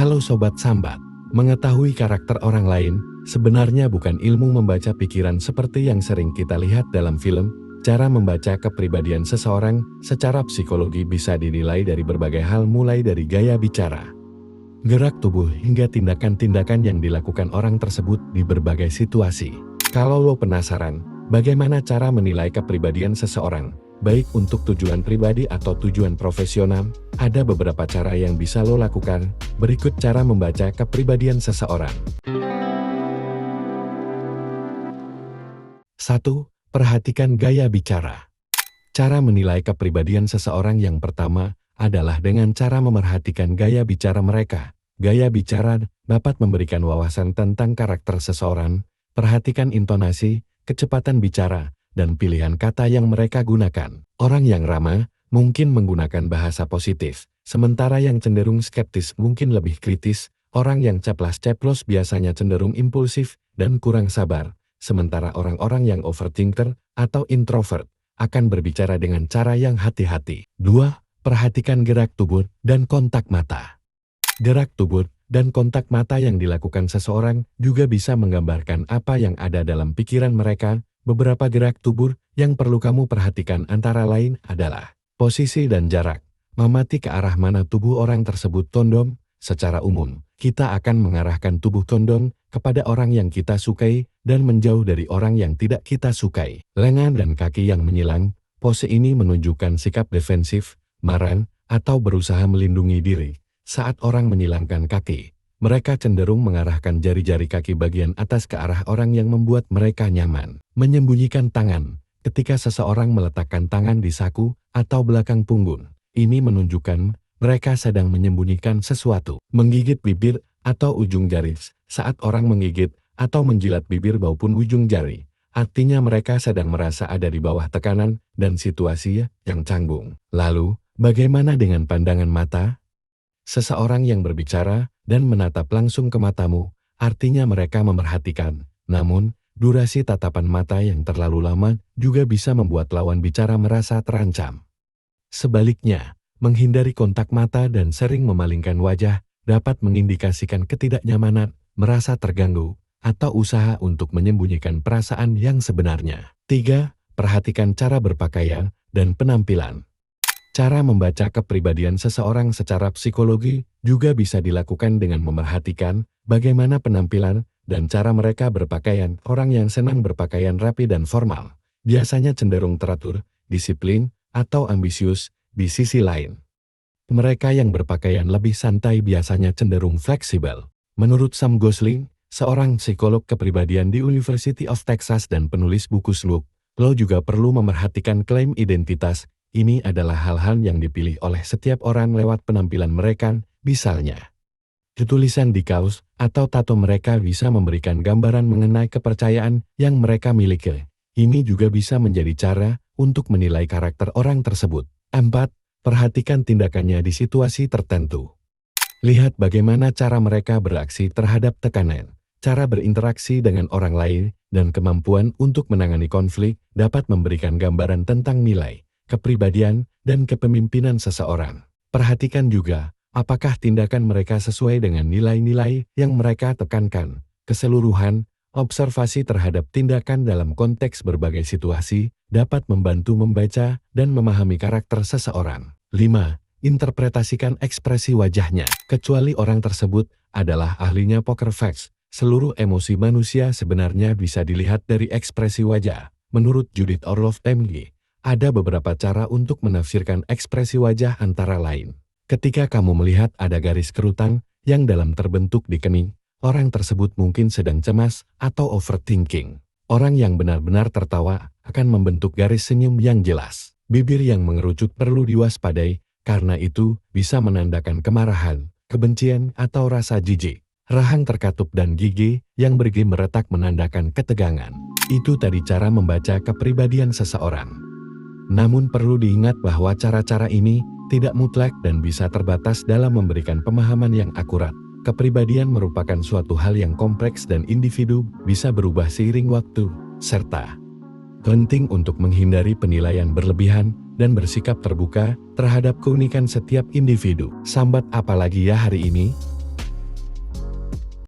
Halo Sobat Sambat, mengetahui karakter orang lain sebenarnya bukan ilmu membaca pikiran seperti yang sering kita lihat dalam film. Cara membaca kepribadian seseorang secara psikologi bisa dinilai dari berbagai hal, mulai dari gaya bicara, gerak tubuh, hingga tindakan-tindakan yang dilakukan orang tersebut di berbagai situasi. Kalau lo penasaran bagaimana cara menilai kepribadian seseorang, baik untuk tujuan pribadi atau tujuan profesional, ada beberapa cara yang bisa lo lakukan. Berikut cara membaca kepribadian seseorang. 1. Perhatikan gaya bicara. Cara menilai kepribadian seseorang yang pertama adalah dengan cara memerhatikan gaya bicara mereka. Gaya bicara dapat memberikan wawasan tentang karakter seseorang. Perhatikan intonasi, kecepatan bicara, dan pilihan kata yang mereka gunakan. Orang yang ramah mungkin menggunakan bahasa positif, sementara yang cenderung skeptis mungkin lebih kritis. Orang yang ceplas-ceplos biasanya cenderung impulsif dan kurang sabar, sementara orang-orang yang overthinker atau introvert akan berbicara dengan cara yang hati-hati. 2. Perhatikan gerak tubuh dan kontak mata. Gerak tubuh dan kontak mata yang dilakukan seseorang juga bisa menggambarkan apa yang ada dalam pikiran mereka. Beberapa gerak tubuh yang perlu kamu perhatikan antara lain adalah posisi dan jarak. Mengamati ke arah mana tubuh orang tersebut condong. Secara umum, kita akan mengarahkan tubuh condong kepada orang yang kita sukai dan menjauh dari orang yang tidak kita sukai. Lengan dan kaki yang menyilang. Pose ini menunjukkan sikap defensif, marah, atau berusaha melindungi diri. Saat orang menyilangkan kaki, mereka cenderung mengarahkan jari-jari kaki bagian atas ke arah orang yang membuat mereka nyaman. Menyembunyikan tangan. Ketika seseorang meletakkan tangan di saku atau belakang punggung, ini menunjukkan mereka sedang menyembunyikan sesuatu. Menggigit bibir atau ujung jari. Saat orang menggigit atau menjilat bibir maupun ujung jari, artinya mereka sedang merasa ada di bawah tekanan dan situasi yang canggung. Lalu, bagaimana dengan pandangan mata? Seseorang yang berbicara dan menatap langsung ke matamu, artinya mereka memerhatikan. Namun, durasi tatapan mata yang terlalu lama juga bisa membuat lawan bicara merasa terancam. Sebaliknya, menghindari kontak mata dan sering memalingkan wajah dapat mengindikasikan ketidaknyamanan, merasa terganggu, atau usaha untuk menyembunyikan perasaan yang sebenarnya. 3. Perhatikan cara berpakaian dan penampilan. Cara membaca kepribadian seseorang secara psikologi juga bisa dilakukan dengan memerhatikan bagaimana penampilan dan cara mereka berpakaian. Orang yang senang berpakaian rapi dan formal biasanya cenderung teratur, disiplin, atau ambisius. Di sisi lain, mereka yang berpakaian lebih santai biasanya cenderung fleksibel. Menurut Sam Gosling, seorang psikolog kepribadian di University of Texas dan penulis buku Slump, lo juga perlu memerhatikan klaim identitas. Ini adalah hal-hal yang dipilih oleh setiap orang lewat penampilan mereka. Misalnya, tulisan di kaos atau tato mereka bisa memberikan gambaran mengenai kepercayaan yang mereka miliki. Ini juga bisa menjadi cara untuk menilai karakter orang tersebut. 4. Perhatikan tindakannya di situasi tertentu. Lihat bagaimana cara mereka beraksi terhadap tekanan, cara berinteraksi dengan orang lain, dan kemampuan untuk menangani konflik dapat memberikan gambaran tentang nilai, kepribadian, dan kepemimpinan seseorang. Perhatikan juga apakah tindakan mereka sesuai dengan nilai-nilai yang mereka tekankan. Keseluruhan, observasi terhadap tindakan dalam konteks berbagai situasi dapat membantu membaca dan memahami karakter seseorang. 5. Interpretasikan ekspresi wajahnya. Kecuali orang tersebut adalah ahlinya poker face, seluruh emosi manusia sebenarnya bisa dilihat dari ekspresi wajah. Menurut Judith Orloff MG, ada beberapa cara untuk menafsirkan ekspresi wajah antara lain. Ketika kamu melihat ada garis kerutan yang dalam terbentuk di kening, orang tersebut mungkin sedang cemas atau overthinking. Orang yang benar-benar tertawa akan membentuk garis senyum yang jelas. Bibir yang mengerucut perlu diwaspadai, karena itu bisa menandakan kemarahan, kebencian, atau rasa jijik. Rahang terkatup dan gigi yang bergigi meretak menandakan ketegangan. Itu tadi cara membaca kepribadian seseorang. Namun perlu diingat bahwa cara-cara ini tidak mutlak dan bisa terbatas dalam memberikan pemahaman yang akurat. Kepribadian merupakan suatu hal yang kompleks dan individu bisa berubah seiring waktu, serta penting untuk menghindari penilaian berlebihan dan bersikap terbuka terhadap keunikan setiap individu. Sambat apalagi ya hari ini?